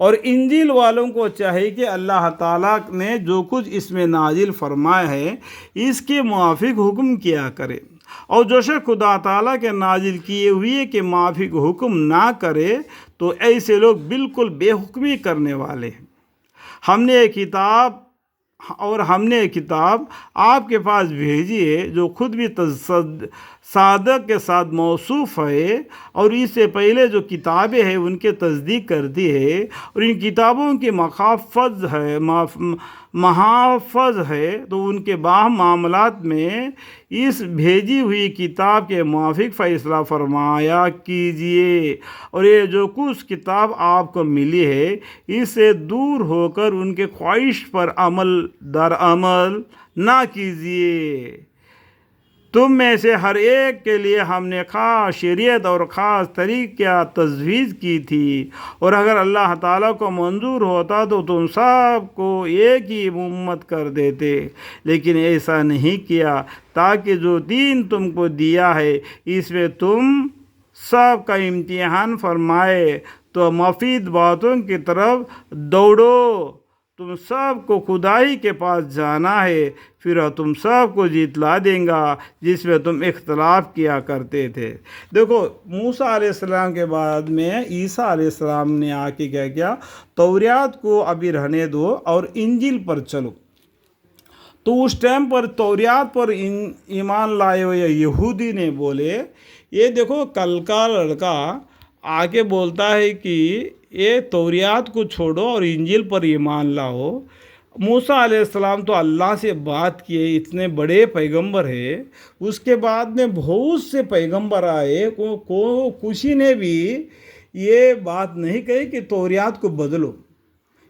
اور انجیل والوں کو چاہیے کہ اللہ تعالیٰ نے جو کچھ اس میں نازل فرمایا ہے اس کے موافق حکم کیا کرے، اور جو شخص خدا تعالیٰ کے نازل کیے ہوئے کے موافق حکم نہ کرے تو ایسے لوگ بالکل بے حکمی کرنے والے ہیں۔ ہم نے ایک کتاب آپ کے پاس بھیجی ہے جو خود بھی صادق کے ساتھ موصوف ہے، اور اس سے پہلے جو کتابیں ہیں ان کے تصدیق کرتی ہے، اور ان کتابوں کی محافظ ہے، تو ان کے باہم معاملات میں اس بھیجی ہوئی کتاب کے موافق فیصلہ فرمایا کیجیے، اور یہ جو کچھ کتاب آپ کو ملی ہے اس سے دور ہو کر ان کے خواہش پر عمل نہ کیجیے۔ تم میں سے ہر ایک کے لیے ہم نے خاص شریعت اور خاص طریقہ تجویز کی تھی، اور اگر اللہ تعالیٰ کو منظور ہوتا تو تم سب کو ایک ہی امت کر دیتے، لیکن ایسا نہیں کیا تاکہ جو دین تم کو دیا ہے اس میں تم سب کا امتحان فرمائے، تو مفید باتوں کی طرف دوڑو۔ تم سب کو خدائی کے پاس جانا ہے، پھر تم سب کو جتلا دیں گا جس میں تم اختلاف کیا کرتے تھے۔ دیکھو، موسیٰ علیہ السلام کے بعد میں عیسیٰ علیہ السلام نے آ کے کیا کیا، توریات کو ابھی رہنے دو اور انجیل پر چلو۔ تو اس ٹائم پر توریات پر ایمان لائے ہوئے یہودی نے بولے، یہ دیکھو کل کا لڑکا آ کے بولتا ہے کہ یہ توریات کو چھوڑو اور انجیل پر ایمان لاؤ۔ موسیٰ علیہ السلام تو اللہ سے بات کیے، اتنے بڑے پیغمبر ہے، اس کے بعد میں بہت سے پیغمبر آئے، کسی نے بھی یہ بات نہیں کہی کہ توریات کو بدلو۔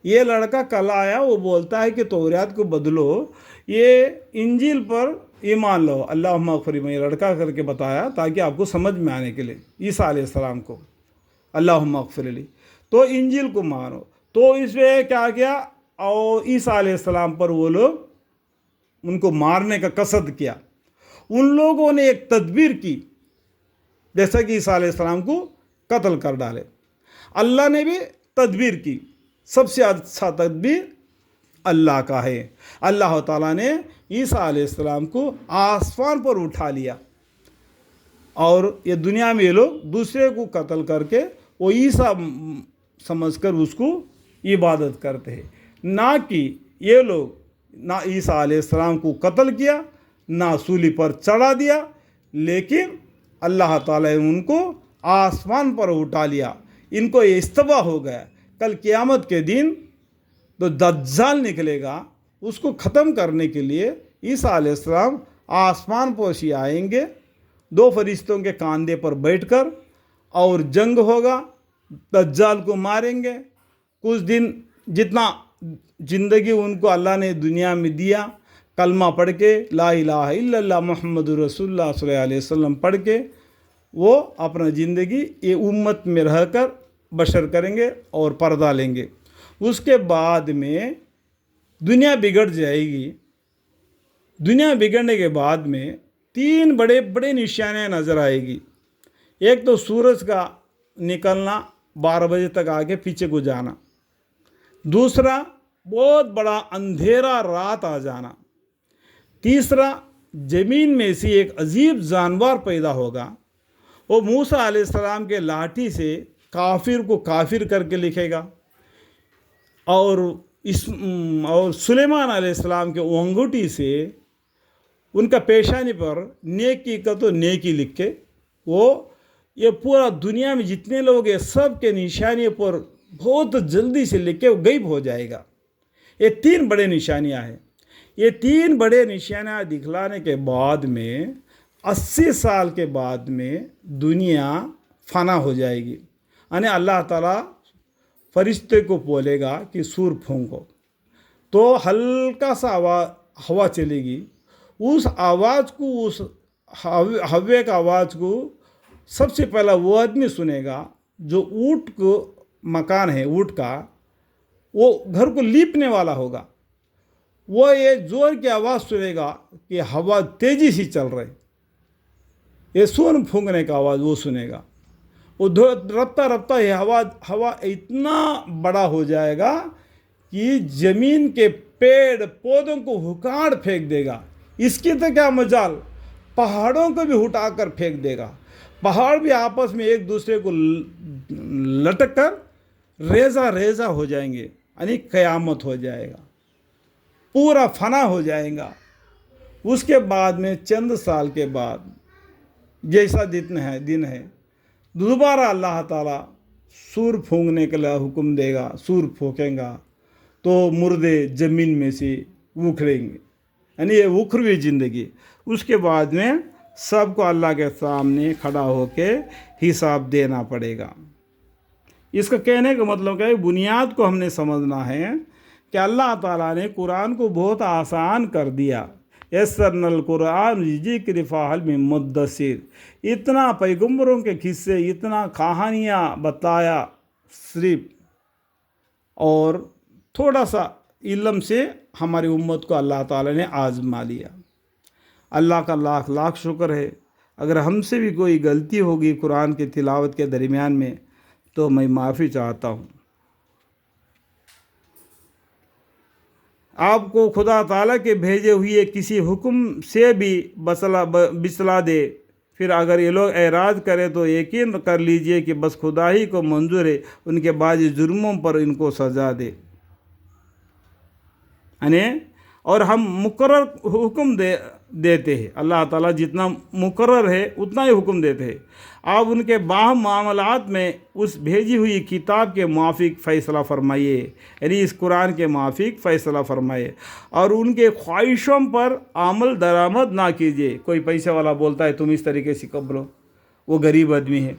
یہ لڑکا کل آیا، وہ بولتا ہے کہ توریات کو بدلو، یہ انجیل پر ایمان لو۔ اللہم اغفر لی، یہ لڑکا کر کے بتایا تاکہ آپ کو سمجھ میں آنے کے لیے، عیسیٰ علیہ السلام کو اللہم اغفر لی، تو انجیل کو مانو۔ تو اس میں کیا کیا، اور عیسیٰ علیہ السلام پر وہ لوگ ان کو مارنے کا قصد کیا۔ ان لوگوں نے ایک تدبیر کی، جیسا کہ عیسیٰ علیہ السلام کو قتل کر ڈالے۔ اللہ نے بھی تدبیر کی، سب سے اچھا تدبیر اللہ کا ہے۔ اللہ تعالیٰ نے عیسیٰ علیہ السلام کو آسمان پر اٹھا لیا، اور یہ دنیا میں یہ لوگ دوسرے کو قتل کر کے وہ عیسیٰ سمجھ کر اس کو عبادت کرتے ہیں، نہ کہ یہ لوگ نہ عیسیٰ علیہ السلام کو قتل کیا، نہ سولی پر چڑھا دیا، لیکن اللہ تعالیٰ نے ان کو آسمان پر اٹھا لیا۔ ان کو یہ استوا ہو گیا، کل قیامت کے دن تو دجال نکلے گا، اس کو ختم کرنے کے لیے عیسیٰ علیہ السلام آسمان پوشی آئیں گے، دو فرشتوں کے کاندھے پر بیٹھ کر، اور جنگ ہوگا، دجال کو ماریں گے۔ کچھ دن جتنا زندگی ان کو اللہ نے دنیا میں دیا، کلمہ پڑھ کے، لا الہ الا اللہ محمد رسول اللہ صلی اللہ علیہ وسلم پڑھ کے، وہ اپنا زندگی یہ امت میں رہ کر بشر کریں گے اور پردہ لیں گے۔ اس کے بعد میں دنیا بگڑ جائے گی۔ دنیا بگڑنے کے بعد میں تین بڑے بڑے نشانیاں نظر آئے گی۔ ایک تو سورج کا نکلنا، 12 بجے تک آگے پیچھے کو جانا۔ دوسرا، بہت بڑا اندھیرا رات آ جانا۔ تیسرا، زمین میں سے ایک عجیب جانور پیدا ہوگا، وہ موسیٰ علیہ السلام کے لاٹھی سے کافر کو کافر کر کے لکھے گا، اور سلیمان علیہ السلام کے انگوٹھی سے ان کا پیشانی پر نیکی کا تو نیکی لکھ کے، وہ یہ پورا دنیا میں جتنے لوگ ہیں سب کے نشانی پر بہت جلدی سے لکھ کے وہ غائب ہو جائے گا۔ یہ تین بڑے نشانیاں ہیں۔ یہ تین بڑے نشانیاں دکھلانے کے بعد میں 80 سال کے بعد میں دنیا فنا ہو جائے گی، یعنی اللہ تعالیٰ فرشتے کو بولے گا کہ سور پھونکو، تو ہلکا سا ہوا چلے گی، اس آواز کو، اس ہوے کا آواز کو سب سے پہلا وہ آدمی سنے گا جو اونٹ کو مکان ہے، اونٹ کا، وہ گھر کو لیپنے والا ہوگا، وہ یہ زور کی آواز سنے گا کہ ہوا تیزی سے چل رہی، یہ سون پھونکنے کا آواز وہ سنے گا۔ وہ رفتہ رفتہ یہ ہوا اتنا بڑا ہو جائے گا کہ زمین کے پیڑ پودوں کو اکھاڑ پھینک دے گا. اس کی تو کیا مجال، پہاڑوں کو بھی اٹھا کر پھینک دے گا. پہاڑ بھی آپس میں ایک دوسرے کو لٹک کر ریزہ ریزہ ہو جائیں گے، یعنی قیامت ہو جائے گا، پورا فنا ہو جائے گا. اس کے بعد میں چند سال کے بعد جیسا دن ہے دوبارہ اللہ تعالیٰ سور پھونکنے کے لیے حکم دے گا. سور پھونکیں گا تو مردے زمین میں سے اکھڑیں گے، یعنی یہ اخروی زندگی. اس کے بعد میں سب کو اللہ کے سامنے کھڑا ہو کے حساب دینا پڑے گا. اس کا کہنے کا مطلب کیا ہے، بنیاد کو ہم نے سمجھنا ہے کہ اللہ تعالیٰ نے قرآن کو بہت آسان کر دیا. یسرنا القرآن ذکر فہل من مدثر، اتنا پیغمبروں کے قصے، اتنا کہانیاں بتایا صرف، اور تھوڑا سا علم سے ہماری امت کو اللہ تعالیٰ نے آزما لیا. اللہ کا لاکھ لاکھ شکر ہے. اگر ہم سے بھی کوئی غلطی ہوگی قرآن کی تلاوت کے درمیان میں تو میں معافی چاہتا ہوں. آپ کو خدا تعالیٰ کے بھیجے ہوئے کسی حکم سے بھی بچلا دے، پھر اگر یہ لوگ اعراض کرے تو یقین کر لیجئے کہ بس خدا ہی کو منظور ہے ان کے بعض جرموں پر ان کو سزا دے. یعنی اور ہم مقرر حکم دیتے ہیں، اللہ تعالیٰ جتنا مقرر ہے اتنا ہی حکم دیتے ہیں. آپ ان کے باہم معاملات میں اس بھیجی ہوئی کتاب کے موافق فیصلہ فرمائیے، یعنی اس قرآن کے موافق فیصلہ فرمائیے، اور ان کے خواہشوں پر عمل درآمد نہ کیجیے. کوئی پیسے والا بولتا ہے تم اس طریقے سے قبلو، وہ غریب آدمی ہے.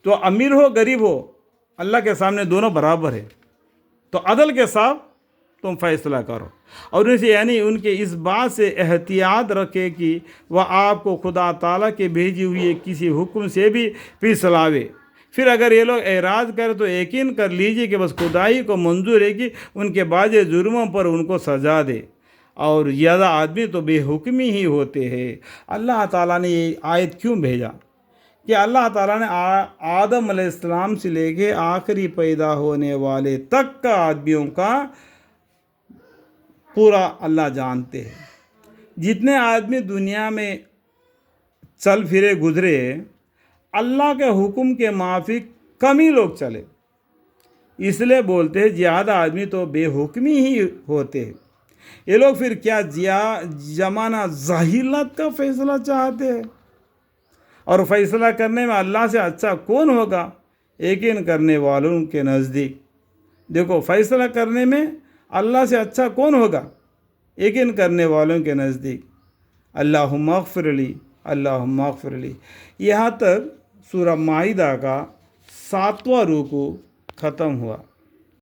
تو امیر ہو غریب ہو اللہ کے سامنے دونوں برابر ہے، تو عدل کے ساتھ تم فیصلہ کرو. اور اسے یعنی ان کے اس بات سے احتیاط رکھے کہ وہ آپ کو خدا تعالیٰ کے بھیجی ہوئی کسی حکم سے بھی پھسلاوے. پھر اگر یہ لوگ اعراض کرے تو یقین کر لیجیے کہ بس خدائی کو منظور ہے کہ ان کے بعض جرموں پر ان کو سزا دے. اور زیادہ آدمی تو بے حکمی ہی ہوتے ہیں. اللہ تعالیٰ نے یہ آیت کیوں بھیجا کہ اللہ تعالیٰ نے آدم علیہ السلام سے لے کے آخری پیدا ہونے والے تک کا آدمیوں کا پورا اللہ جانتے ہیں. جتنے آدمی دنیا میں چل پھرے گزرے اللہ کے حکم کے موافق کم ہی لوگ چلے. اس لیے بولتے ہیں زیادہ آدمی تو بے حکمی ہی ہوتے ہیں. یہ لوگ پھر کیا زمانہ ظاہرات کا فیصلہ چاہتے ہیں؟ اور فیصلہ کرنے میں اللہ سے اچھا کون ہوگا؟ یقین کرنے والوں کے نزدیک دیکھو، فیصلہ کرنے میں اللہ سے اچھا کون ہوگا؟ یقین کرنے والوں کے نزدیک اللہم اغفر لی، اللہم اغفر لی. یہاں تک سورہ مائدہ کا 7واں رکوع ختم ہوا.